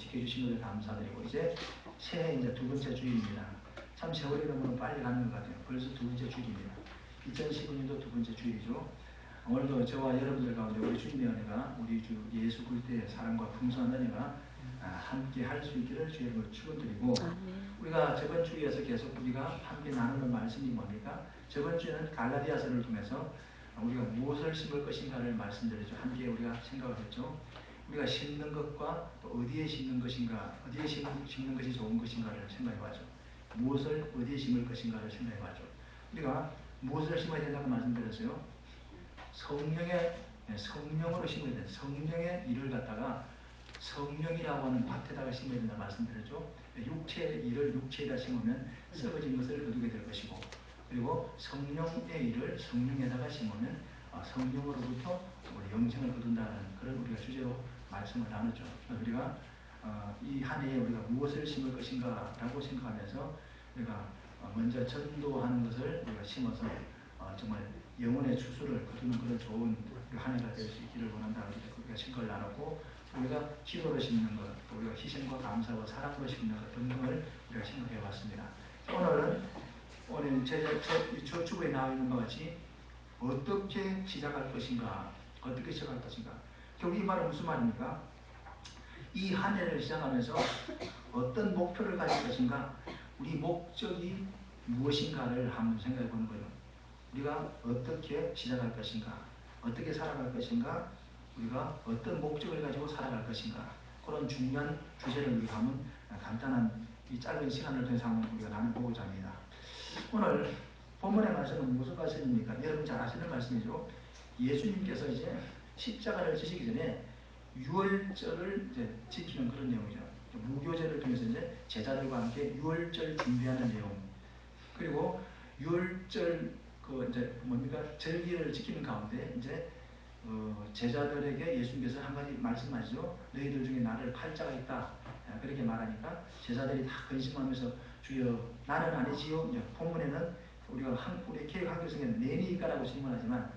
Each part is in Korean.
지켜주신 것을 감사드리고, 이제 새해 이제 두 번째 주일입니다. 참 세월이 너무 빨리 가는 것 같아요. 벌써 두 번째 주일입니다. 2019년도 두 번째 주일이죠. 오늘도 저와 여러분들 가운데 우리 주님의 은혜가, 우리 주 예수 그리스도의 사랑과 풍성한 은혜가 함께 할 수 있기를 주의 이름으로 축원드리고, 우리가 저번 주에서 계속 우리가 함께 나누는 말씀이 뭡니까? 저번 주에는 갈라디아서를 통해서 우리가 무엇을 심을 것인가를 말씀드렸죠. 함께 우리가 생각을 했죠. 우리가 심는 것과 또 어디에 심는 것인가, 어디에 심는 것이 좋은 것인가를 생각해봐죠. 무엇을 어디에 심을 것인가를 생각해봐죠. 우리가 무엇을 심어야 된다고 말씀드렸어요? 성령으로 심어야 된다. 성령의 일을 갖다가 성령이라고 하는 밭에다가 심어야 된다 말씀드렸죠. 육체의 일을 육체에다 심으면 썩어진 것을 거두게 될 것이고, 그리고 성령의 일을 성령에다가 심으면 성령으로부터 우리 영생을 거둔다는 그런 우리가 주제로 말씀을 나눴죠. 우리가 이 한 해에 우리가 무엇을 심을 것인가라고 생각하면서 우리가 먼저 전도하는 것을 우리가 심어서 정말 영혼의 추수를 거두는 그런 좋은 한 해가 될 수 있기를 원한다. 우리가 생각을 나눴고, 우리가 기도로 심는 것, 우리가 희생과 감사와 사랑으로 심는 것 등등을 우리가 생각해 봤습니다. 오늘 저 주부에 나와 있는 것 같이 어떻게 시작할 것인가, 어떻게 시작할 것인가. 결국 이 말은 무슨 말입니까? 이 한 해를 시작하면서 어떤 목표를 가질 것인가, 우리 목적이 무엇인가를 한번 생각해 보는 거예요. 우리가 어떻게 시작할 것인가, 어떻게 살아갈 것인가, 우리가 어떤 목적을 가지고 살아갈 것인가, 그런 중요한 주제를 우리가 한번 간단한 이 짧은 시간을 통해서 한번 우리가 나눠보고자 합니다. 오늘 본문의 말씀은 무슨 말씀입니까? 여러분 잘 아시는 말씀이죠. 예수님께서 이제 십자가를 지시기 전에 유월절을 이제 지키는 그런 내용이죠. 무교제를 통해서 이제 제자들과 함께 유월절 준비하는 내용. 그리고 유월절 이제 뭡니까? 절기를 지키는 가운데 이제 제자들에게 예수님께서 한 가지 말씀하시죠. 너희들 중에 나를 팔 자가 있다. 그렇게 말하니까 제자들이 다 근심하면서 주여 나는 아니지요. 본문에는 우리 개혁 한글성에는 내니까라고 질문하지만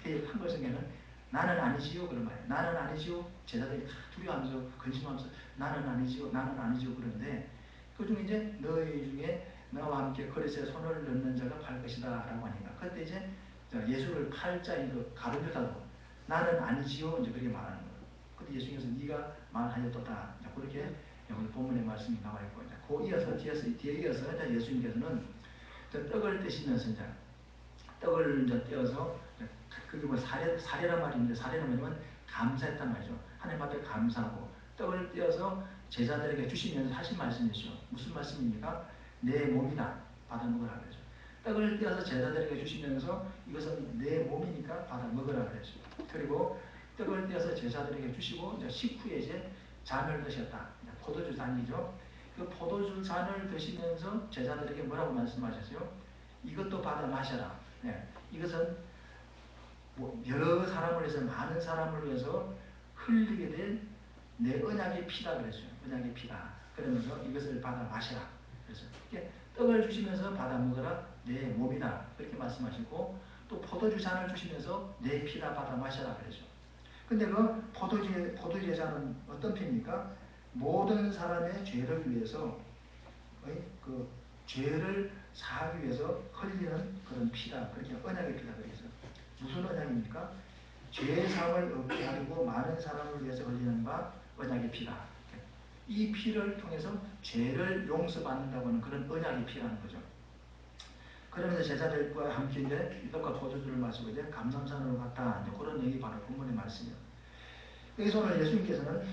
개혁 한글성에는 나는 아니지요 그런 말이에요. 나는 아니지요. 제자들이 다 두려워하면서 근심하면서 나는 아니지요, 나는 아니지요 그러는데, 그 중에 이제 너희 중에 나와 함께 그릇에 손을 넣는 자가 팔 것이다 라고 하니까, 그때 이제 예수를 팔 자인 그 가룟유다도 나는 아니지요 이제 그렇게 말하는 거예요. 그때 예수님께서 네가 말하였도다 그렇게 오늘 본문의 말씀이 나와 있고, 뒤에 이어서 예수님께서는 떡을 떼시면서 이제 떡을 이제 떼어서, 그게 뭐 사례란 말인데, 사례는 뭐냐면 감사했단 말이죠. 하나님 앞에 감사하고 떡을 떼어서 제자들에게 주시면서 하신 말씀이죠. 무슨 말씀입니까? 내 몸이다, 받아 먹으라 그러죠. 떡을 떼어서 제자들에게 주시면서 이것은 내 몸이니까 받아 먹으라 그랬죠. 그리고 떡을 떼어서 제자들에게 주시고 이제 식후에 이제 잔을 드셨다. 포도주 잔이죠. 그 포도주 잔을 드시면서 제자들에게 뭐라고 말씀하셨어요? 이것도 받아 마셔라. 이것은 여러 사람을 위해서, 많은 사람을 위해서 흘리게 될 내 언약의 피다 그랬어요. 언약의 피다. 그러면서 이것을 받아 마시라. 그래서 떡을 주시면서 받아 먹으라. 내 몸이다. 그렇게 말씀하시고, 또 포도주 잔을 주시면서 내 피다 받아 마셔라 그랬죠. 근데 그 포도주의 잔은 어떤 피입니까? 모든 사람의 죄를 위해서, 그 죄를 사하기 위해서 흘리는 그런 피다. 그렇게 언약의 피다 그랬어요. 무슨 언약입니까? 죄의 사함을 얻게 하려고 많은 사람을 위해서 흘리는 바 언약의 피다. 이 피를 통해서 죄를 용서받는다고 하는 그런 언약의 피라는 거죠. 그러면서 제자들과 함께 이제 떡과 포도주를 마시고 이제 감람산으로 갔다. 이제 그런 얘기 바로 본문의 말씀이에요. 여기서 오늘 예수님께서는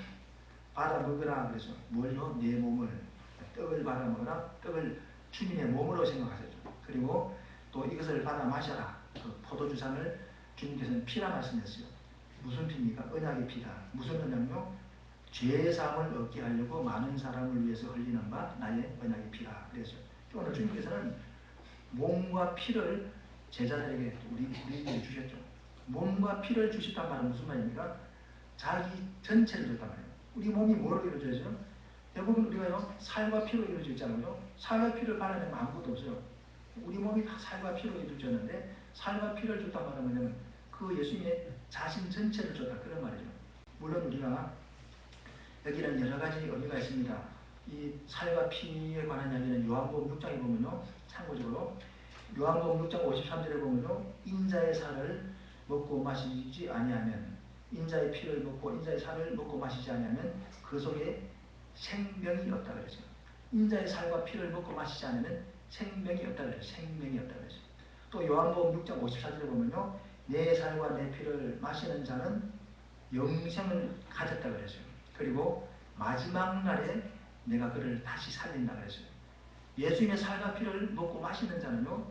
받아 먹으라 그래서 뭘요? 내 몸을, 떡을 받아 먹으라. 떡을 주님의 몸으로 생각하셨죠. 그리고 또 이것을 받아 마셔라. 그 포도주산을 주님께서는 피라 말씀했어요. 무슨 피입니까? 언약의 피다. 무슨 언약요? 죄의 사함을 얻게 하려고 많은 사람을 위해서 흘리는 바 나의 언약의 피다. 그래서 오늘 주님께서는 몸과 피를 제자들에게 우리에게 주셨죠. 몸과 피를 주셨단 말은 무슨 말입니까? 자기 전체를 줬단 말이에요. 우리 몸이 뭐로 이루어져 있어요? 대부분 우리가요, 살과 피로 이루어져 있잖아요. 살과 피를 발라내면 아무것도 없어요. 우리 몸이 다 살과 피로 이루어졌는데, 살과 피를 줬단 말은 뭐냐면 그 예수님의 자신 전체를 줬다 그런 말이죠. 물론 우리가 여기는 여러 가지 의미가 있습니다. 이 살과 피에 관한 이야기는 요한복음 6장에 보면요. 참고적으로 요한복음 6장 53절에 보면요. 인자의 살을 먹고 마시지 아니하면 인자의 피를 먹고 인자의 살을 먹고 마시지 아니하면 그 속에 생명이 없다 그러죠. 인자의 살과 피를 먹고 마시지 않으면 생명이 없다 그래요. 생명이 없다 그러죠. 또 요한복음 6장 54절에 보면요. 내 살과 내 피를 마시는 자는 영생을 가졌다 그러죠. 그리고 마지막 날에 내가 그를 다시 살린다 그랬어요. 예수님의 살과 피를 먹고 마시는 자는요,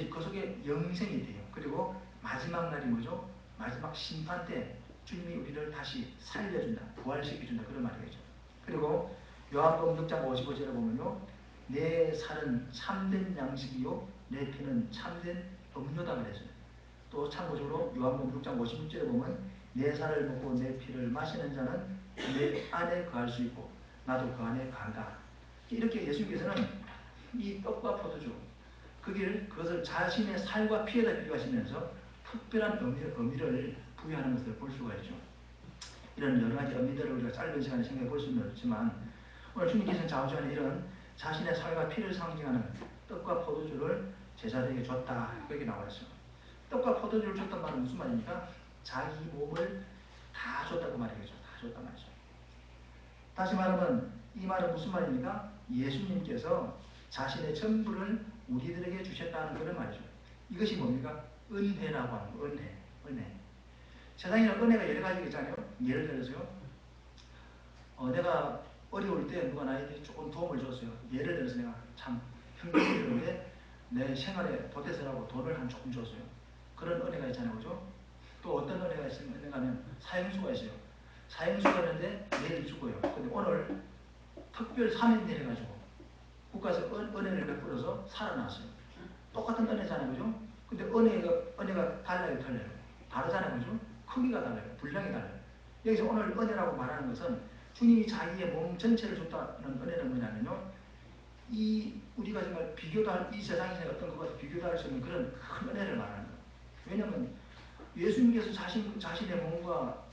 그 속에 영생이 돼요. 그리고 마지막 날이 뭐죠? 마지막 심판 때 주님이 우리를 다시 살려준다, 부활시켜준다 그런 말이겠죠. 그리고 요한복음 6장 55절에 보면요, 내 살은 참된 양식이요, 내 피는 참된 음료다 그랬어요. 또 참고적으로 요한복음 6장 56절에 보면 내 살을 먹고 내 피를 마시는 자는 내 안에 거할 수 있고 나도 그 안에 간다. 이렇게 예수님께서는 이 떡과 포도주 그것을 자신의 살과 피에다 비교하시면서 특별한 의미를 부여하는 것을 볼 수가 있죠. 이런 여러 가지 의미들을 우리가 짧은 시간에 생각해 볼 수는 없지만 오늘 주님께서는 좌우지간에 이런 자신의 살과 피를 상징하는 떡과 포도주를 제자들에게 줬다 그렇게 나와 있어요. 떡과 포도주를 줬단 말은 무슨 말입니까? 자기 몸을 다 줬다고 말이겠죠. 다 줬단 말이죠. 다시 말하면 이 말은 무슨 말입니까? 예수님께서 자신의 전부를 우리들에게 주셨다는 그런 말이죠. 이것이 뭡니까? 은혜라고 하는 거. 은혜. 세상에는 은혜가 여러 가지가 있잖아요. 예를 들어서요. 내가 어려울 때 누가 나에게 조금 도움을 줬어요. 예를 들어서 내가 참 힘들었는데 내 생활에 보태서라고 돈을 한 조금 줬어요. 그런 은혜가 있잖아요. 그죠? 또 어떤 은혜가 있는가 하면 사형수가 있어요. 사형수가 있는데 내일 죽어요. 근데 오늘 특별 사면일 해가지고 국가에서 은혜를 베풀어서 살아났어요. 똑같은 은혜잖아요. 그죠? 근데 은혜가 달라요. 다르잖아요. 그죠? 크기가 달라요. 분량이 달라요. 여기서 오늘 은혜라고 말하는 것은 주님이 자기의 몸 전체를 줬다는 은혜는 뭐냐면요. 우리가 정말 이 세상에 어떤 것과 비교도 할 수 있는 그런 큰 은혜를 말하는 거예요. 왜냐하면 예수님께서 자신의 몸과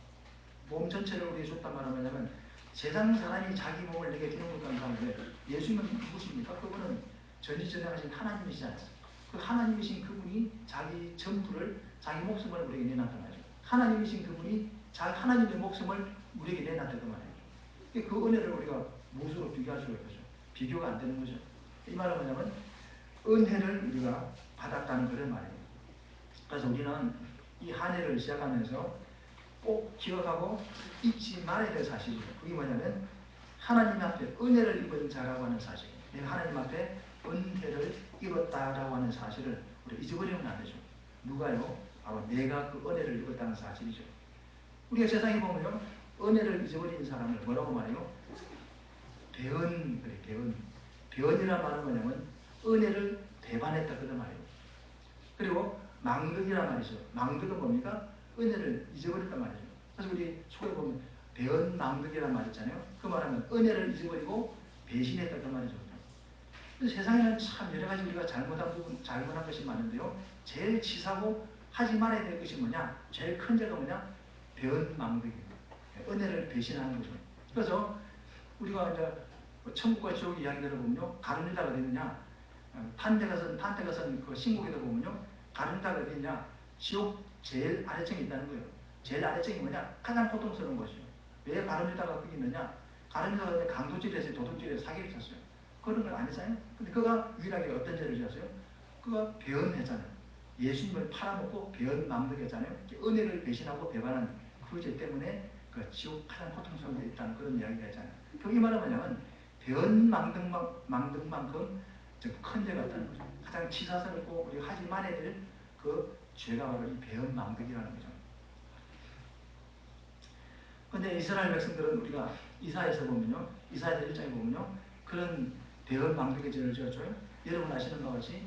몸 전체를 우리에게 줬단 말은 뭐냐면 세상 사람이 자기 몸을 내게 주는 것과는 다른데 예수님은 누구십니까? 그분은 전지전능하신 하나님이시잖아요. 그 하나님이신 그분이 자기 전부를 자기 목숨을 우리에게 내놨단 말이죠. 하나님이신 그분이 하나님의 목숨을 우리에게 내놨단 말이죠. 그 은혜를 우리가 무엇으로 비교할 수가 있죠? 비교가 안 되는 거죠. 이 말은 뭐냐면 은혜를 우리가 받았다는 그런 말이에요. 그래서 우리는 이 한 해를 시작하면서 꼭 기억하고 잊지 말아야 될 사실이에요. 그게 뭐냐면 하나님 앞에 은혜를 입은 자라고 하는 사실. 내가 하나님 앞에 은혜를 입었다라고 하는 사실을 우리 잊어버리면 안 되죠. 누가요? 바로 내가 그 은혜를 입었다는 사실이죠. 우리가 세상에 보면요, 은혜를 잊어버리는 사람을 뭐라고 말해요? 배은, 그래, 배은. 배은이란 말은 뭐냐면 은혜를 배반했다 그런 말이에요. 그리고 망덕이란 말이죠. 망덕은 뭡니까? 은혜를 잊어버렸단 말이죠. 그래서 우리 속에 보면 배은망덕이란 말 있잖아요. 그 말하면 은혜를 잊어버리고 배신했다 그 말이죠. 세상에는 참 여러 가지 우리가 잘못한 것이 많은데요. 제일 치사하고 하지 말아야 될 것이 뭐냐? 제일 큰 죄가 뭐냐? 배은망덕이에요. 은혜를 배신하는 거죠. 그래서 우리가 이제 천국과 지옥 이야기들을 보면요. 가룟유다가 어디 있느냐? 탄테가선 그 신곡에도 보면요. 가룟유다가 어디 있냐? 지옥 제일 아래층에 있다는 거예요. 제일 아래층이 뭐냐? 가장 고통스러운 것이요. 왜 가룟유다가 거기 있느냐? 가룟유다가 강도질에서 도둑질에서 사기를 쳤어요. 그런 걸 안 했어요. 근데 그가 유일하게 어떤 죄를 지었어요? 그가 배은했잖아요. 예수님을 팔아먹고 배은망덕했잖아요. 은혜를 배신하고 배반한 그 죄 때문에 그 지옥 가장 고통스러운 데 있다는 그런 이야기가 있잖아요. 그게 말은 뭐냐면 배은망덕만큼 큰 죄가 있다는 거죠. 가장 치사스럽고 우리가 하지 말아야 될 그 죄가 바로 이 배은망덕이라는 거죠. 근데 이스라엘 백성들은 우리가 이사야에서 보면요. 이사야서 1장에 보면요. 그런 배은망덕의 죄를 지었죠. 여러분 아시는 바와 같이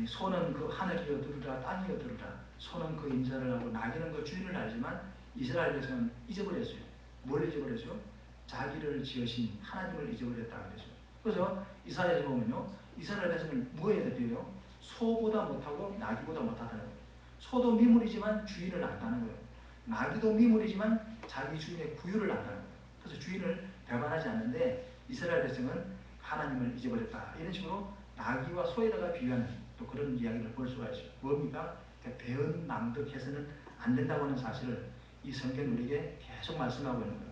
소는 그 하늘이여 들으라 땅이여 들으라 소는 그 인자를 하고 나귀는 그 주인을 알지만 이스라엘 백성은 잊어버렸어요. 뭘 잊어버렸어요? 자기를 지으신 하나님을 잊어버렸다 그랬어요. 그래서 이사야에서 보면요. 이스라엘 백성을 뭐에 대비해요? 소보다 못하고 나귀보다 못하다는 거예요. 소도 미물이지만 주인을 안다는 거예요. 나귀도 미물이지만 자기 주인의 구유를 안다는 거예요. 그래서 주인을 배반하지 않는데 이스라엘 백성은 하나님을 잊어버렸다. 이런 식으로 나귀와 소에다가 비유하는 또 그런 이야기를 볼 수가 있어요. 뭡니까? 배은망덕해서는 안 된다고 하는 사실을 이 성경 우리에게 계속 말씀하고 있는 거예요.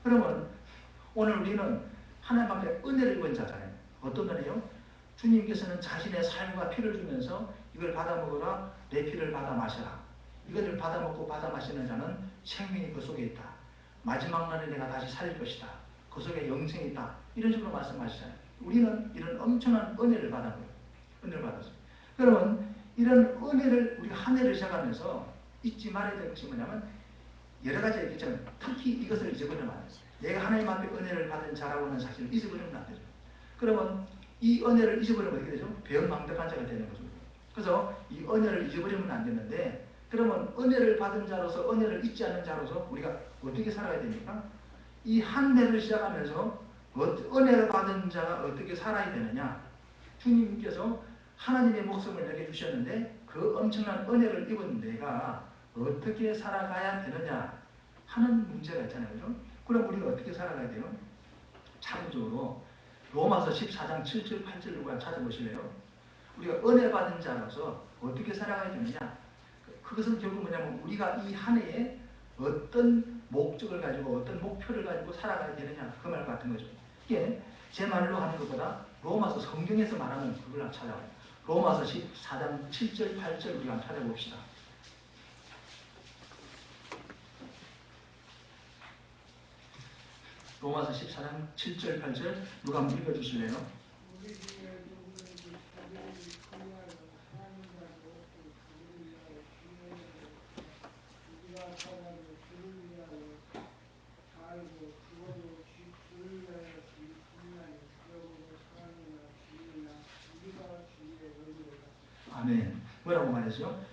그러면 오늘 우리는 하나님 앞에 은혜를 입은 자잖아요. 어떤 은혜요? 주님께서는 자신의 삶과 피를 주면서 이걸 받아 먹어라, 내 피를 받아 마셔라. 이것을 받아 먹고 받아 마시는 자는 생명이 그 속에 있다. 마지막 날에 내가 다시 살릴 것이다. 그 속에 영생이 있다. 이런 식으로 말씀하시잖아요. 우리는 이런 엄청난 은혜를 받은 거예요. 은혜를 받았어요. 그러면 이런 은혜를 우리 한 해를 시작하면서 잊지 말아야 될 것이 뭐냐면 여러 가지 얘기했지만 특히 이것을 잊어버리면 안 돼요. 내가 하나님 앞에 은혜를 받은 자라고 하는 사실을 잊어버리면 안 되죠. 그러면 이 은혜를 잊어버리면 어떻게 되죠? 배은망덕한 자가 되는 거죠. 그래서 이 은혜를 잊어버리면 안 되는데 그러면 은혜를 받은 자로서 은혜를 잊지 않는 자로서 우리가 어떻게 살아야 됩니까? 이 한 해를 시작하면서 은혜를 받은 자가 어떻게 살아야 되느냐? 주님께서 하나님의 목숨을 내게 주셨는데 그 엄청난 은혜를 입은 내가 어떻게 살아가야 되느냐 하는 문제가 있잖아요. 그죠? 그럼 우리가 어떻게 살아가야 돼요? 참고적으로 로마서 14장 7절 8절을 한번 찾아보실래요? 우리가 은혜 받은 자로서 어떻게 살아가야 되느냐? 그것은 결국 뭐냐면 우리가 이 한 해에 어떤 목적을 가지고 어떤 목표를 가지고 살아가야 되느냐 그 말 같은 거죠. 이게 제 말로 하는 것보다 로마서 성경에서 말하는 그걸 한번 찾아봐요. 로마서 14장 7절 8절 우리가 한번 찾아봅시다. 로마서 14장 7절 8절 누가 한번 읽어주실래요? 아멘. 뭐라고 말했죠?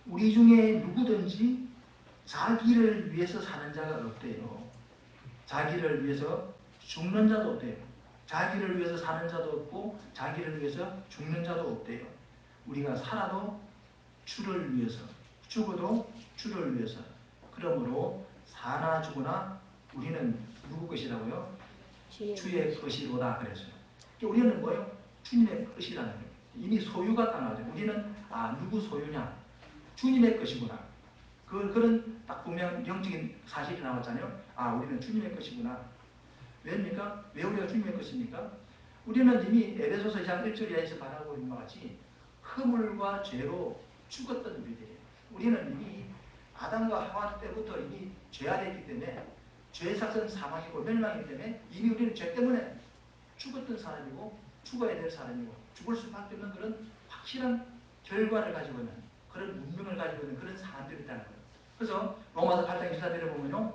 우리 중에 누구든지 자기를 위해서 사는 자가 없대요. 자기를 위해서 죽는 자도 없대요. 자기를 위해서 사는 자도 없고 자기를 위해서 죽는 자도 없대요. 우리가 살아도 주를 위해서, 죽어도 주를 위해서. 그러므로 사나 죽으나 우리는 누구 것이라고요? 주의 것이로다 그랬어요. 우리는 뭐예요? 주님의 것이라는 거예요. 이미 소유가 딱 나오죠. 우리는 누구 소유냐? 주님의 것이구나. 그런 딱 분명 영적인 사실이 나왔잖아요. 우리는 주님의 것이구나. 왜입니까? 왜 우리가 주님의 것입니까? 우리는 이미 에베소서 2장 1절 이하에서 말하고 있는 것 같이 허물과 죄로 죽었던 우리들이에요. 우리는 이미 아담과 하와 때부터 이미 죄 아래 있기 때문에 죄사건 사망이고 멸망이기 때문에 이미 우리는 죄 때문에 죽었던 사람이고 죽어야 될 사람이고 죽을 수밖에 없는 그런 확실한 결과를 가지고 있는 그런 문명을 가지고 있는 그런 사람들이 있다는 거예요. 그래서 로마서 8장 24절에 보면요.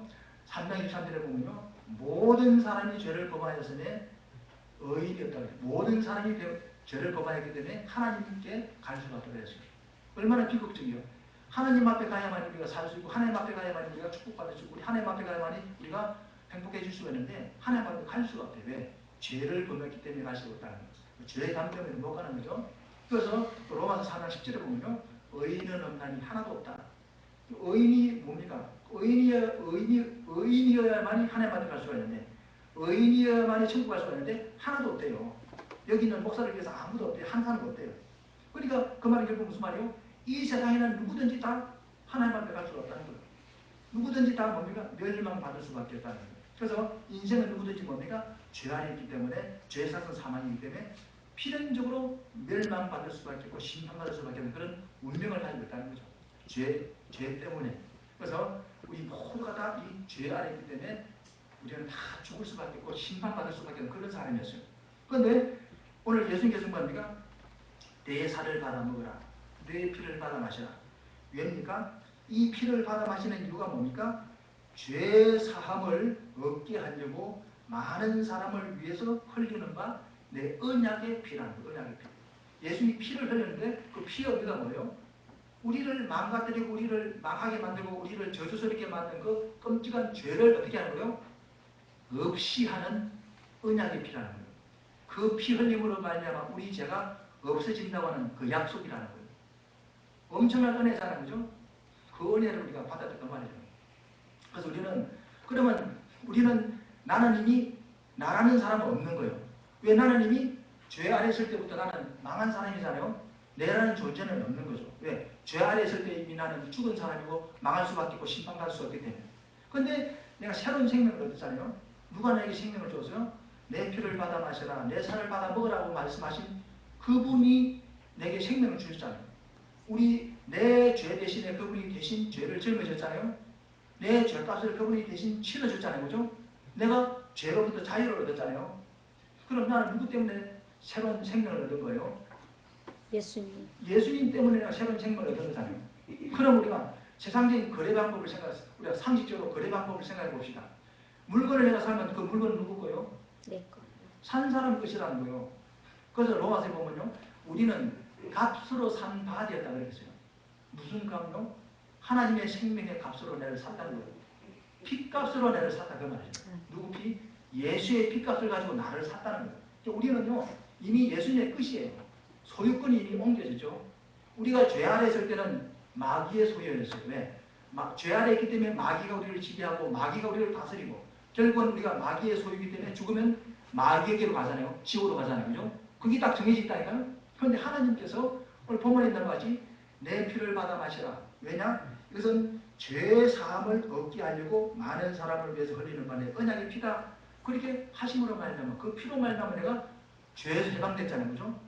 3장 23절에 보면요. 모든 사람이 죄를 범하였으니 의인이 없다고 해요. 모든 사람이 죄를 범하였기 때문에 하나님께 갈 수가 없다고 했어요. 얼마나 비극적이요. 하나님 앞에 가야만 우리가 살 수 있고 하나님 앞에 가야만 우리가 축복받을 수 있고 하나님 앞에 가야만 우리가 행복해질 수가 있는데 하나님 앞에 갈 수가 없대요. 왜? 죄를 범했기 때문에 갈 수가 없다는 거예요. 죄의 감 때문에 못 가는 거죠. 그래서 로마서 4장 10절에 보면요. 의인은 없나니 하나도 없다. 의인이 뭡니까? 의인이어야만이 하나님 앞에 갈 수가 있는데 의인이어야만이 천국 갈 수가 있는데 하나도 없대요. 여기 있는 목사를 위해서 아무도 없대요. 한 사람도 없대요. 그러니까 그 말이 결국 무슨 말이에요? 이 세상에는 누구든지 다 하나님 앞에 갈 수가 없다는 거예요. 누구든지 다 뭡니까? 멸망받을 수밖에 없다는 거예요. 그래서 인생은 누구든지 뭡니까? 죄 안에 있기 때문에 죄사건 사망이기 때문에 필연적으로 멸망받을 수밖에 없고 심판받을 수밖에 없는 그런 운명을 가지고 있다는 거죠. 죄 때문에. 그래서 우리 모두가 다 이 죄 안에 있기 때문에 우리는 다 죽을 수밖에 없고 심판받을 수밖에 없는 그런 사람이었어요. 그런데 오늘 예수님께서 뭡니까? 내 살을 받아 먹으라. 내 피를 받아 마셔라. 왜입니까? 이 피를 받아 마시는 이유가 뭡니까? 죄 사함을 얻게 하려고 많은 사람을 위해서 흘리는 바 내 언약의 피라는 거예요. 언약의 피. 예수님이 피를 흘렸는데 그 피의 의미가 뭐예요? 우리를 망가뜨리고 우리를 망하게 만들고 우리를 저주스럽게 만든 그 끔찍한 죄를 어떻게 하는 거예요? 없이 하는 언약의 피라는 거예요. 그 피 흘림으로 말미암아 우리 죄가 없어진다고 하는 그 약속이라는 거예요. 엄청난 은혜잖아요. 그죠? 그 은혜를 우리가 받았단 말이죠. 그래서 우리는 그러면 우리는 나는 이미 나라는 사람은 없는 거예요. 왜? 나는 이미 죄 아래 있을 때부터 나는 망한 사람이잖아요. 내라는 존재는 없는 거죠. 왜? 죄 아래 있을 때 이미 나는 죽은 사람이고 망할 수밖에 없고 심판받을 수 없기 때문에. 근데 내가 새로운 생명을 얻었잖아요. 누가 나에게 생명을 줬어요? 내 피를 받아 마셔라, 내 살을 받아 먹으라고 말씀하신 그분이 내게 생명을 주셨잖아요. 우리 내 죄 대신에 그분이 대신 죄를 짊어졌잖아요. 내 죄값을 그분이 대신 치러줬잖아요. 그죠? 내가 죄로부터 자유를 얻었잖아요. 그럼 나는 누구 때문에 새로운 생명을 얻은 거예요? 예수님. 예수님 때문에 내가 새로운 생명을 얻은 거잖아요. 그럼 우리가 세상적인 거래 방법을 우리가 상식적으로 거래 방법을 생각해 봅시다. 물건을 내가 사면 그 물건은 누구 거예요? 내 거. 산 사람 것이라는 거예요. 그래서 로마서에 보면요. 우리는 값으로 산 바 되었다 그랬어요. 무슨 값요? 하나님의 생명의 값으로 내를 샀다는 거예요. 피값으로 내를 샀다 그 말이죠. 누구 피? 예수의 피값을 가지고 나를 샀다는 거예요. 우리는요. 이미 예수님의 끝이에요. 소유권이 이미 옮겨졌죠. 우리가 죄 아래 있을 때는 마귀의 소유였어요. 왜? 죄 아래 있기 때문에 마귀가 우리를 지배하고 마귀가 우리를 다스리고 결국은 우리가 마귀의 소유이기 때문에 죽으면 마귀에게로 가잖아요. 지옥으로 가잖아요. 그죠? 그게 딱 정해져 있다니까요. 그런데 하나님께서 오늘 본문에 있는 것같이 내 피를 받아 마시라. 왜냐? 이것은 죄 사함을 얻게 하려고 많은 사람을 위해서 흘리는 바에 언약의 피다. 그렇게 하심으로 말미암아 그 피로 말미암아 내가 죄에서 해방됐잖아요. 그죠?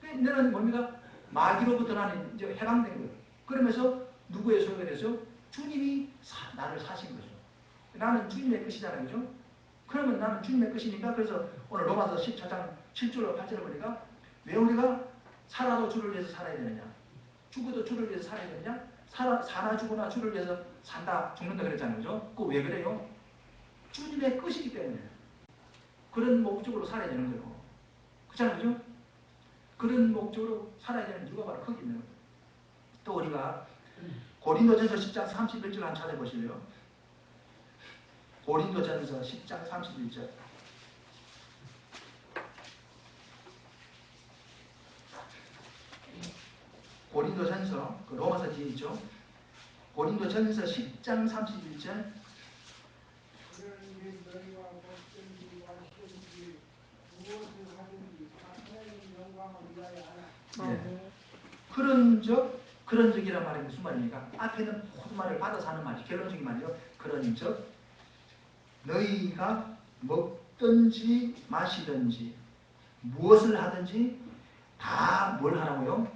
내는 뭡니까? 마귀로부터 나는 이제 해방된 거예요. 그러면서 누구의 소유가 됐어요? 주님이 나를 사신 거죠. 나는 주님의 것이잖아요. 그죠? 그러면 나는 주님의 것이니까 그래서 오늘 로마서 14장 7절로 8절을 보니까 왜 우리가 살아도 주를 위해서 살아야 되느냐? 죽어도 주를 위해서 살아야 되느냐? 사나 죽거나 주를 위해서 산다, 죽는다 그랬잖아요. 그죠? 그거 왜 그래요? 주님의 것이기 때문에 그런 목적으로 살아야 되는 거예요. 그렇잖아요. 그죠? 그런 목적으로 살아야 되는 이유가 바로 거기 있는 거예요. 또 우리가 고린도전서 10장 31절 한번 찾아보실래요? 고린도전서 10장 31절. 고린도전서 그 로마서 뒤에 있죠. 고린도전서 10장 31절. 네. 그런적이란 말이 무슨 말입니까? 앞에는 모든 말을 받아서 하는 말이 결론적인 말이요. 그런적 너희가 먹든지 마시든지 무엇을 하든지 다 뭘 하라고요?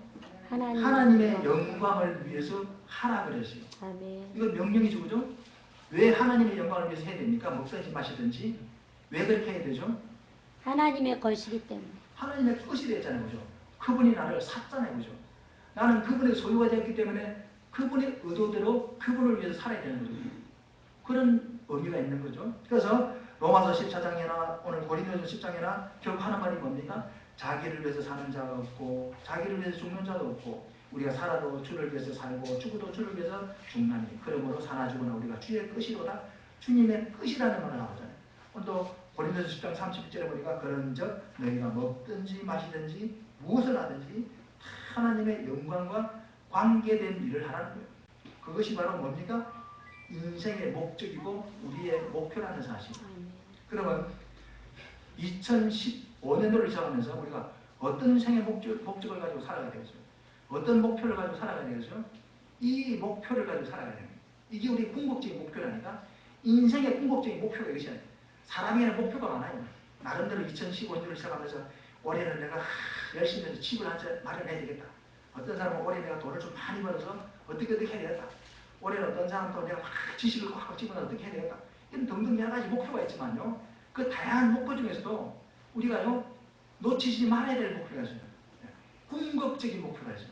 하나님의 영광을 위해서 하라 그랬어요. 아멘. 이거 명령이죠. 그죠? 왜 하나님의 영광을 위해서 해야 됩니까? 먹든지 마시든지. 왜 그렇게 해야 되죠? 하나님의 것이기 때문에. 하나님의 것이 됐잖아요. 그죠? 그분이 나를 샀잖아요. 그죠? 나는 그분의 소유가 되었기 때문에 그분의 의도대로 그분을 위해서 살아야 되는 거죠. 그런 의미가 있는 거죠. 그래서 로마서 14장이나 오늘 고린도전서 10장이나 결국 하는 말이 뭡니까? 자기를 위해서 사는 자가 없고 자기를 위해서 죽는 자도 없고 우리가 살아도 주를 위해서 살고 죽어도 주를 위해서 죽나니 그러므로 사나 죽으나 우리가 주의 것이로다. 주님의 것이라는 말을 나오잖아요. 또 고린도서 10장 31절에 보니까 그런즉 너희가 먹든지 마시든지 무엇을 하든지 하나님의 영광과 관계된 일을 하라는 거예요. 그것이 바로 뭡니까? 인생의 목적이고 우리의 목표라는 사실. 그러면 2015년도를 시작하면서 우리가 어떤 생의 목적을 가지고 살아가야 되겠어요? 어떤 목표를 가지고 살아가야 되겠어요? 이 목표를 가지고 살아가야 됩니다. 이게 우리 궁극적인 목표라니까. 인생의 궁극적인 목표가 이것이야. 사람에게는 목표가 많아요. 나름대로 2015년도를 시작하면서 올해는 내가 열심히 해서 집을 한 채 마련해야 되겠다. 어떤 사람은 올해 내가 돈을 좀 많이 벌어서 어떻게 해야 되겠다. 올해는 어떤 사람도 내가 막 지식을 꽉 집어넣어 어떻게 해야 되겠다. 이런 등등 여러 가지 목표가 있지만요. 그 다양한 목표 중에서도 우리가요, 놓치지 말아야 될 목표가 있어요. 궁극적인 목표가 있어요.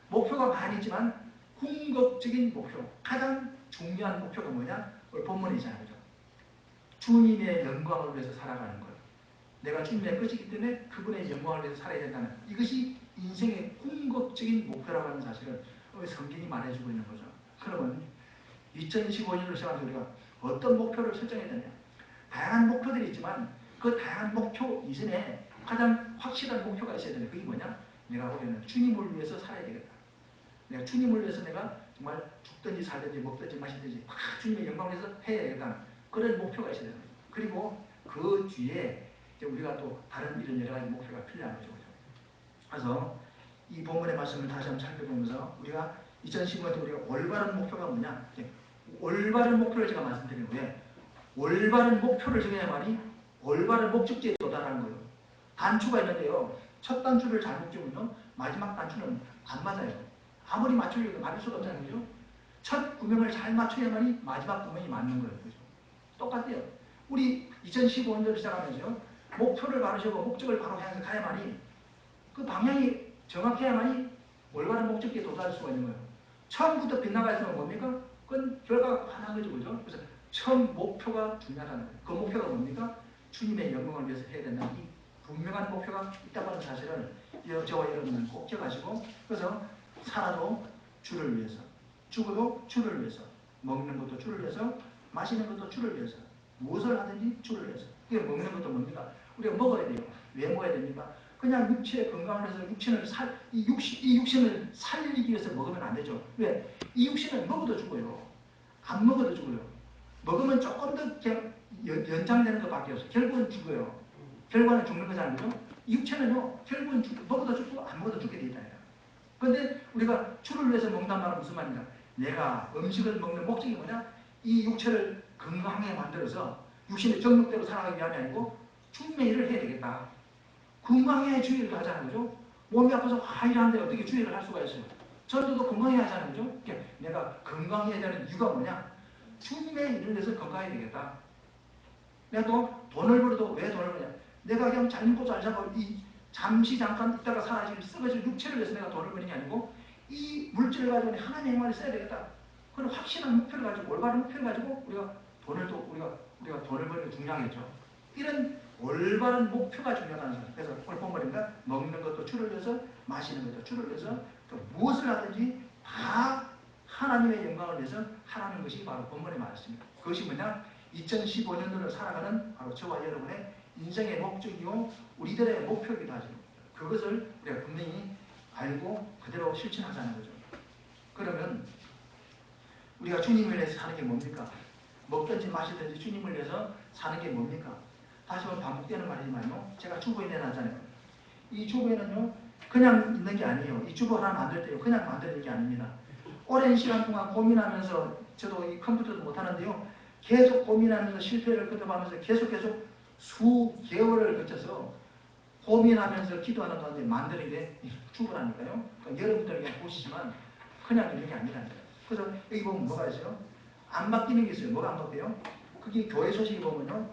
목표가 많이 있지만 궁극적인 목표, 가장 중요한 목표가 뭐냐? 오늘 본문에 있잖아요. 그죠? 주님의 영광을 위해서 살아가는 거예요. 내가 주님의 것이기 때문에 그분의 영광을 위해서 살아야 된다는 이것이 인생의 궁극적인 목표라고 하는 사실을 성경이 말해주고 있는 거죠. 그러면 2015년으로 시작하면서 우리가 어떤 목표를 설정해야 되냐? 다양한 목표들이 있지만 그 다양한 목표 이전에 가장 확실한 목표가 있어야 되는데 그게 뭐냐? 내가 보기에는 주님을 위해서 살아야 되겠다. 내가 주님을 위해서 내가 정말 죽든지 살든지 먹든지 마시든지 다 주님의 영광을 위해서 해야 되겠다. 그런 목표가 있어야 됩니다. 그리고 그 그 뒤에 이제 우리가 또 다른 이런 여러 가지 목표가 필요한 거죠. 그래서 이 본문의 말씀을 다시 한번 살펴보면서 우리가 2015년에 우리가 올바른 목표가 뭐냐? 올바른 목표를 제가 말씀드리는 거예요. 올바른 목표를 정해야만이 올바른 목적지에 도달하는 거예요. 단추가 있는데요. 첫 단추를 잘못 끼우면 마지막 단추는 안 맞아요. 아무리 맞추려고 맞을 수가 없잖아요. 그죠? 첫 구명을 잘 맞춰야만이 마지막 구명이 맞는 거예요. 그죠? 똑같아요. 우리 2015년도를 시작하면서요. 목표를 바로 세우고 목적을 바로 향해서 가야만이 그 방향이 정확해야만이 올바른 목적지에 도달할 수가 있는 거예요. 처음부터 빗나가 있으면 뭡니까? 그건 결과가 환한 거죠. 그죠? 그래서 처음 목표가 중요하다는 거예요. 그 목표가 뭡니까? 주님의 영광을 위해서 해야 된다는 이 분명한 목표가 있다고 하는 사실을 저와 여러분은 꼭 기억하시고 그래서 살아도 주를 위해서 죽어도 주를 위해서 먹는 것도 주를 위해서 마시는 것도 주를 위해서 무엇을 하든지 주를 위해서 이게 먹는 것도 뭡니까? 우리가 먹어야 돼요. 왜 먹어야 됩니까? 그냥 육체의 건강을 위해서 이 육신을 살리기 위해서 먹으면 안 되죠. 왜? 이 육신은 먹어도 죽어요. 안 먹어도 죽어요. 먹으면 조금 더 연장되는 것밖에 없어요. 결국은 죽어요. 결과는 죽는 거잖아요. 그죠? 육체는요, 결국은 먹어도 죽고 안 먹어도 죽게 돼 있다. 그런데 우리가 주를 위해서 먹는단 말은 무슨 말이냐? 내가 음식을 먹는 목적이 뭐냐? 이 육체를 건강하게 만들어서 육신의 정욕대로 살아가기 위함이 아니고 주님의 일을 해야 되겠다. 건강해야 주의를 하잖아요. 그죠? 몸이 아파서 일하는데 어떻게 주의를 할 수가 있어요? 저도 건강해야 하잖아요. 그죠? 내가 건강해야 되는 이유가 뭐냐? 주님의 일을 위해서 건강해야 되겠다. 내가 또 돈을 벌어도 왜 돈을 버냐? 내가 그냥 잘 먹고 잘 자고 잠시 잠깐 있다가 사라질 썩어질 육체를 위해서 내가 돈을 버는 게 아니고 이 물질을 가지고 하나님의 영광을 써야 되겠다. 그런 확실한 목표를 가지고 올바른 목표를 가지고 우리가 돈을 버는 게 중요하겠죠. 이런 올바른 목표가 중요하다는 사실. 그래서 오늘 본문입니다. 먹는 것도 주를 위해서 마시는 것도 주를 위해서 또 무엇을 하든지 다 하나님의 영광을 위해서 하라는 것이 바로 본문의 말씀입니다. 그것이 뭐냐? 2015년도를 살아가는 바로 저와 여러분의 인생의 목적이요 우리들의 목표이기도 하죠. 그것을 우리가 분명히 알고 그대로 실천하자는 거죠. 그러면 우리가 주님을 위해서 사는 게 뭡니까? 먹든지 마시든지 주님을 위해서 사는 게 뭡니까? 다시 한번 반복되는 말이지만요. 제가 주보에 내놨잖아요. 이 주보에는요. 그냥 있는 게 아니에요. 이 주보 하나 만들 때요. 그냥 만드는 게 아닙니다. 오랜 시간 동안 고민하면서 저도 이 컴퓨터도 못하는데요. 계속 고민하면서 실패를 거듭하면서 계속 수개월을 거쳐서 고민하면서 기도하는 가운데 만드는 게 주보라니까요. 그러니까 여러분들 그냥 보시지만 그냥 있는 게 아니라. 그래서 여기 보면 뭐가 있어요? 안 바뀌는 게 있어요. 뭐가 안 바뀌어요? 그게 교회 소식이 보면요.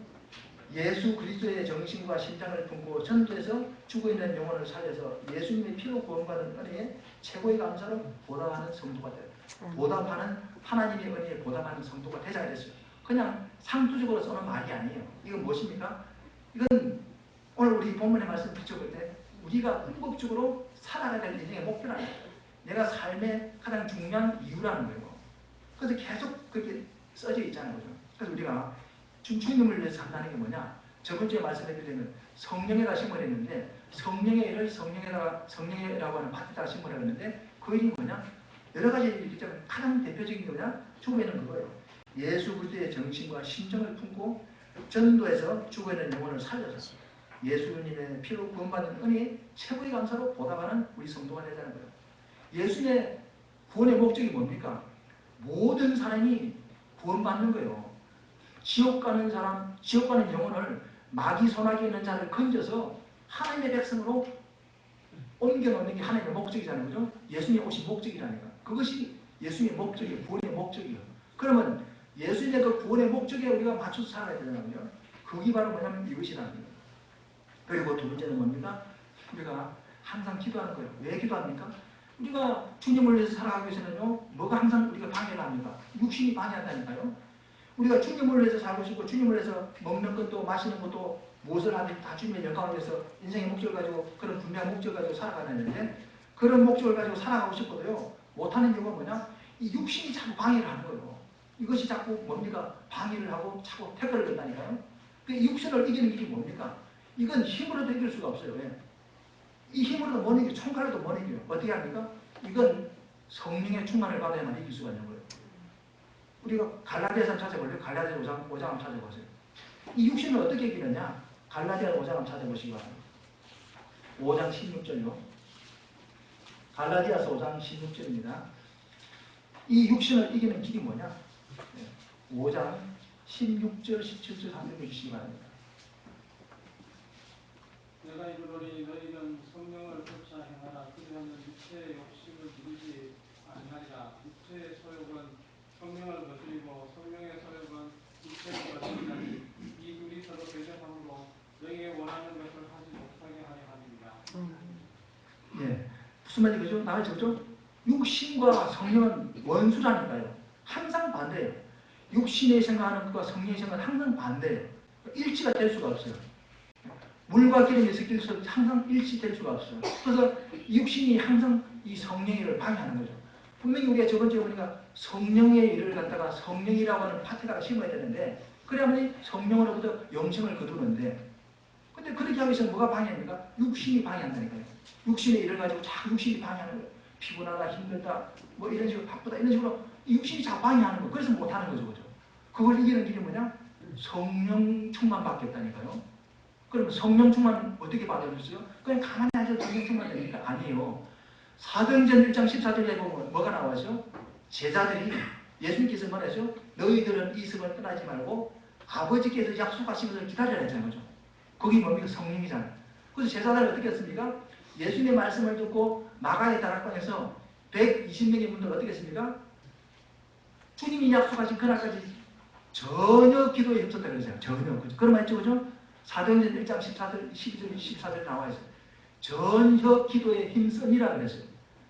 예수 그리스도의 정신과 심장을 품고 전도해서 죽어있는 영혼을 살려서 예수님의 피로 구원받은 은혜에 최고의 감사로 보답하는 성도가 돼요. 보답하는 하나님의 은혜에 보답하는 성도가 되자 그랬어요. 그냥 상투적으로 써는 말이 아니에요. 이건 무엇입니까? 이건 오늘 우리 본문의 말씀 비춰볼 때 우리가 궁극적으로 살아가야 될 인생의 목표라는 거예요. 내가 삶의 가장 중요한 이유라는 거예요. 그래서 계속 그렇게 써져 있잖아요. 그래서 우리가 주님을 위해서 산다는 게 뭐냐? 저번 주에 말씀드리면 성령에다 심으려 했는데 성령의 일을 성령이라고 하는 밭에다가 심으려 했는데 그 일이 뭐냐? 여러 가지 일이 있지만 가장 대표적인 게 뭐냐? 주보에는 그거예요. 예수 그리스도의 정신과 심정을 품고 전도해서 죽어있는 영혼을 살려서 예수님의 피로 구원받은 은혜에 최고의 감사로 보답하는 우리 성도가 되자는 거예요. 예수님의 구원의 목적이 뭡니까? 모든 사람이 구원받는 거예요. 지옥 가는 사람, 지옥 가는 영혼을 마귀 소나기에 있는 자를 건져서 하나님의 백성으로 옮겨놓는 게 하나님의 목적이잖아요. 그죠? 예수님이 오신 목적이라니까. 그것이 예수님의 목적이에요. 구원의 목적이에요. 그러면 예수님의 그 구원의 목적에 우리가 맞춰서 살아야 되잖아요. 그게 바로 뭐냐면 이것이라는 거예요. 그리고 두 번째는 뭡니까? 우리가 항상 기도하는 거예요. 왜 기도합니까? 우리가 주님을 위해서 살아가기 위해서는요, 뭐가 항상 우리가 방해를 합니까? 육신이 방해한다니까요. 우리가 주님을 위해서 살고 싶고, 주님을 위해서 먹는 것도 마시는 것도 무엇을 하든지 다 주님의 영광을 위해서 인생의 목적을 가지고 그런 분명한 목적을 가지고 살아가는데, 그런 목적을 가지고 살아가고 싶어도요, 못하는 이유가 뭐냐? 이 육신이 자꾸 방해를 하는 거예요. 이것이 자꾸 뭡니까? 방해를 하고 자꾸 태클을 건다니까요. 그 육신을 이기는 길이 뭡니까? 이건 힘으로도 이길 수가 없어요. 왜? 이 힘으로도 못 이겨요. 총칼로도 못 이겨요. 어떻게 합니까? 이건 성령의 충만을 받아야만 이길 수가 있는 거예요. 우리가 갈라디아서 찾아볼래요? 갈라디아 5장 한번 찾아보세요. 이 육신을 어떻게 이기느냐? 갈라디아 5장 한번 찾아보시기 바랍니다. 5장 16절요. 갈라디아서 5장 16절입니다. 이 육신을 이기는 길이 뭐냐? 5장 16절, 17절 한번 보시기 바랍니다. 내가 이르노니 너희는 성령을 쫓아 행하라. 그리하면 육체의 욕심을 이루지 아니하리라. 육체의 소욕은 성령을 거스리고 성령의 소욕은 육체를 거스리나니 이 둘이 서로 배제함으로 너희의 원하는 것을 하지 못하게 하려 함이니라. 예, 무슨 말인지 그죠? 나와 적죠? 육신과 성령은 원수라니까요. 항상 반대예요. 육신이 생각하는 것과 성령이 생각하는 항상 반대예요. 일치가 될 수가 없어요. 물과 기름이 섞여서 항상 일치될 수가 없어요. 그래서 육신이 항상 이 성령의 일을 방해하는 거죠. 분명히 우리가 저번주에 보니까 성령의 일을 갖다가 성령이라고 하는 파트에다가 심어야 되는데, 그래야만 성령으로부터 영생을 거두는데, 근데 그렇게 하기 위해서 뭐가 방해합니까? 육신이 방해한다니까요. 육신의 일을 가지고 자꾸 육신이 방해하는 거예요. 피곤하다, 힘들다, 뭐 이런 식으로 바쁘다, 이런 식으로 육신이 자꾸 방해하는 거예요. 그래서 못하는 거죠, 그죠? 그걸 이기는 길이 뭐냐? 성령 충만밖에 없다니까요. 그러면 성령 충만 어떻게 받아들였어요? 그냥 가만히 앉아서 성령 충만 되니까 아니에요. 사도행전 1장 14절에 보면 뭐가 나와죠? 제자들이 예수님께서 말하죠. 너희들은 이 성을 떠나지 말고 아버지께서 약속하신 것을 기다려야 되는 거죠. 거기 뭡니까? 성령이잖아요. 그래서 제자들은 어떻게 했습니까? 예수님의 말씀을 듣고 마가의 다락방에서 120명의 분들 어떻게 했습니까? 주님이 약속하신 그날까지 전혀 기도에 힘썼다 그러잖아요. 전혀. 그런 말 있죠, 그죠? 사도행전 1장 14절, 12절, 14절 나와 있어요. 전혀 기도에 힘쓰니라 그랬어요.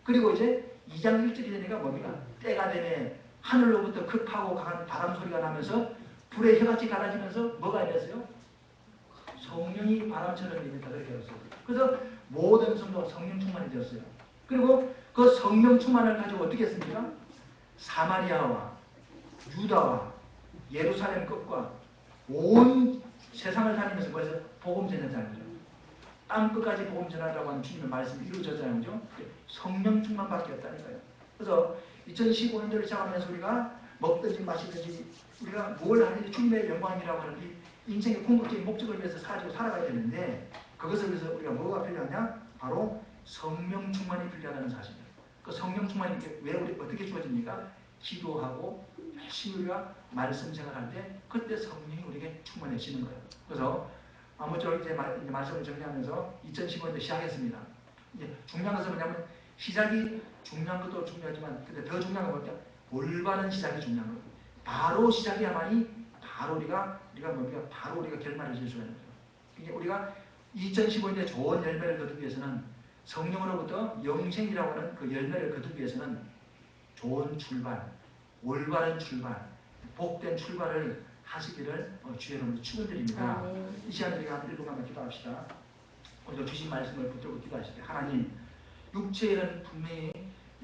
그리고 이제 2장 1절이 되니까 뭡니까? 때가 되네 하늘로부터 급하고 강한 바람 소리가 나면서 불의 혀같이 갈라지면서 뭐가 됐어요? 성령이 바람처럼 임했다 그렇게 되었어요. 그래서 모든 성도가 성령 충만이 되었어요. 그리고 그 성령 충만을 가지고 어떻게 했습니까? 사마리아와 유다와 예루살렘 끝과 온 세상을 다니면서 뭐해서 복음 전했다는 거죠. 땅 끝까지 복음 전하라고 하는 주님의 말씀이 이루어졌잖아요. 그죠? 성령 충만밖에 없다니까요. 그래서 2015년도를 시작하면서 우리가 먹든지 마시든지 우리가 뭘 하든지 주님의 영광이라고 하는 이 인생의 궁극적인 목적을 위해서 살아가야 되는데, 그것을 위해서 우리가 뭐가 필요하냐? 바로 성령 충만이 필요하다는 사실이에요. 그 성령 충만이 왜 우리 어떻게 주어집니까? 기도하고 열심히 우리가 말씀 생활할 때 그때 성령이 우리에게 충만해지는 거예요. 그래서 아무쪼록 이제 말씀을 정리하면서 2015년도 시작했습니다. 이제 중요한 것은 뭐냐면 시작이 중요한 것도 중요하지만 근데 더 중요한 건 뭐냐? 올바른 시작이 중요한 거예요. 바로 시작해야만이 바로 우리가 뭡니까? 바로 우리가 결말을 지을 수가 있는 거예요. 이게 우리가 2015년에 좋은 열매를 거두기 위해서는 성령으로부터 영생이라고 하는 그 열매를 거두기 위해서는 좋은 출발, 올바른 출발, 복된 출발을 하시기를 주의 이름으로 축원드립니다. 이 시간에 우리가 한 1분간만 기도합시다. 오늘 주신 말씀을 붙들고 기도하실 때 하나님, 육체의 일은 분명히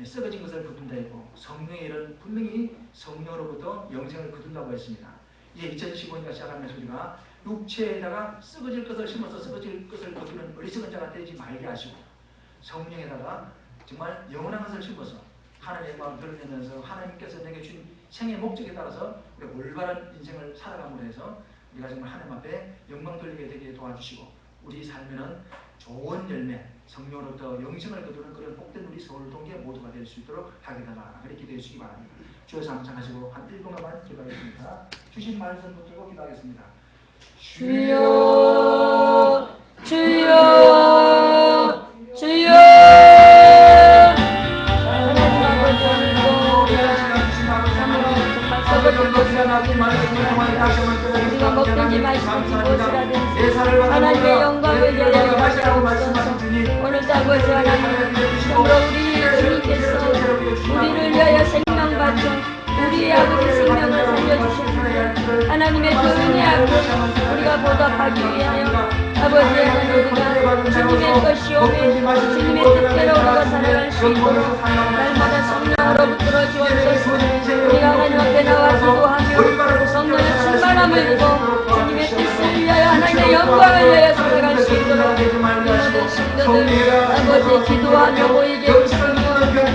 썩어진 것을 거둔다 했고 성령의 일은 분명히 성령으로부터 영생을 거둔다고 했습니다. 이제 2015년과 시작하면서 우리가 육체에다가 썩어질 것을 심어서 썩어질 것을 거두는 어리석은 자가 되지 말게 하시고 성령에다가 정말 영원한 것을 심어서 하나님의 마음을 드러내면서 하나님께서 내게 주신 생의 목적에 따라서 우리가 올바른 인생을 살아감으로 해서 우리가 정말 하나님 앞에 영광 돌리게 되게 도와주시고 우리 삶에는 좋은 열매, 성령으로부터 영생을 거두는 그런 복된 우리 서울 동계 모두가 될 수 있도록 하게 되라. 그렇게 기도해 주시기 바랍니다. 주여서 함창하시고 한 1분간만 기도하겠습니다. 주신 말씀 붙들고 기도하겠습니다. 주여, 주여, 주여. 하나님 아버지, 오늘도 우리가 썩어질 것이라든지 우리가 먹든지 마시든지 무엇이라든지 하나님의 영광을 위하여 하시옵소서. 오늘도 아버지 하나님, 그러므로 우리 주님께서 우리를 위하여 생명 바쳐 우리의 아버지 생명을 살려주셨는데 하나님의 좋은 약을 우리가 보답하기 위하여 아버지 하나님 우리가 주님의 것이오매 주님의 뜻대로 우리가 살아갈 수 있도록 날마다 성령으로부터 주옵소서. 우리가 하나님 앞에 나와 기도하며 성령의 충만함을 입고 주님의 뜻을 위하여 하나님의 영광을 위하여 살아갈 수 있도록 우리 모든 성도들 아버지 기도하며 모이게 해주시며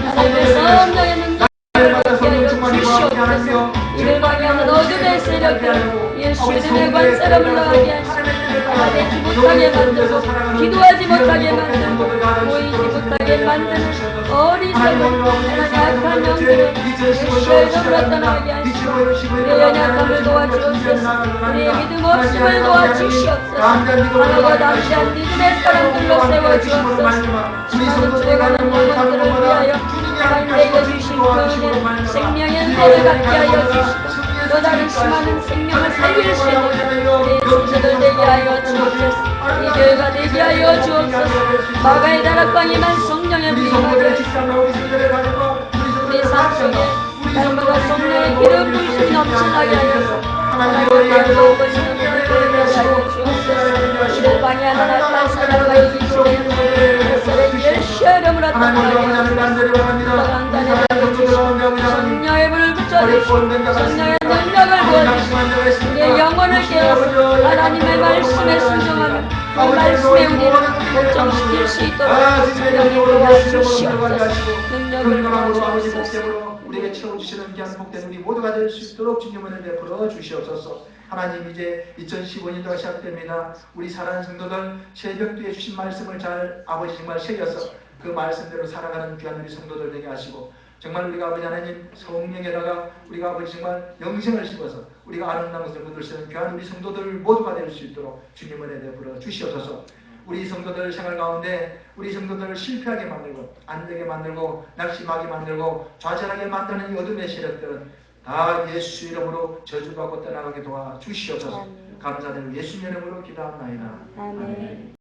하나님의 성령의 능력을 주시옵소서. 이를 방해하는 어둠의 세력들 예수의 하나님의 관사람을 나가게 하시고 나가지 못하게 만들고 기도하지 못하게 만들고 보이지 못하게 만드는 어리석은 하나님 악한 영들을 예수의 이름으로 떠나게 하시고 우리의 연약함을 도와주옵소서. 우리의 믿음 없음을 도와주시옵소서. 하나가 담대한 믿음의 사람들로 세워주옵소서. 수많은 죽어가는 영혼들을 위하여 하나님 내게 주신 그 은혜 생명의 은혜를 갖게 하여 주시고 또 다른 수많은 생명을 살릴 수 있는 우리의 성도들 되게 하여 주옵소서. 이 교회가 되게 하여 주옵소서. 마가의 다락방에 만 성령의 부임하게 하시고 우리 산속에 날마다 성령의 기름 부으심이 넘쳐나게 하여서 하나님의 대한도 오시는 우리 교회를 하여 주옵소서. 이를 방해하는 악한 사단과 이기시는 그것을 예수의 이름으로 떠나게 하옵소서. 강단에 주시고 성령의 불을 붙여주시고 성령의 능력을 부어주시고 우리의 영혼을 깨워서 하나님의 말씀에 순종하며 그 말씀에 우리를 복종시킬 수 있도록 성령이 도와주시옵소서. 능력을 부어주옵소서. 우리에게 채워주시는 귀한 복된 우리 모두가 될 수 있도록 주님을 베풀어 주시옵소서. 하나님 이제 2015년도가 시작됩니다. 우리 사랑하는 성도들 새벽기에 주신 말씀을 잘 아버지 정말 새겨서 그 말씀대로 살아가는 귀한 우리 성도들 되게 하시고 정말 우리가 아버지 하나님 성령에다가 우리가 아버지 정말 영생을 씹어서 우리가 아름다운 것을 묻을 수 있는 귀한 우리 성도들 모두가 될 수 있도록 주님을 베풀어 주시옵소서. 우리 성도들 생활 가운데 우리 성도들을 실패하게 만들고 안되게 만들고 낙심하게 만들고 좌절하게 만드는 이 어둠의 세력들은 다 예수 이름으로 저주받고 떠나가게 도와주시옵소서. 감사드리고 예수 이름으로 기도합나이다. 아멘.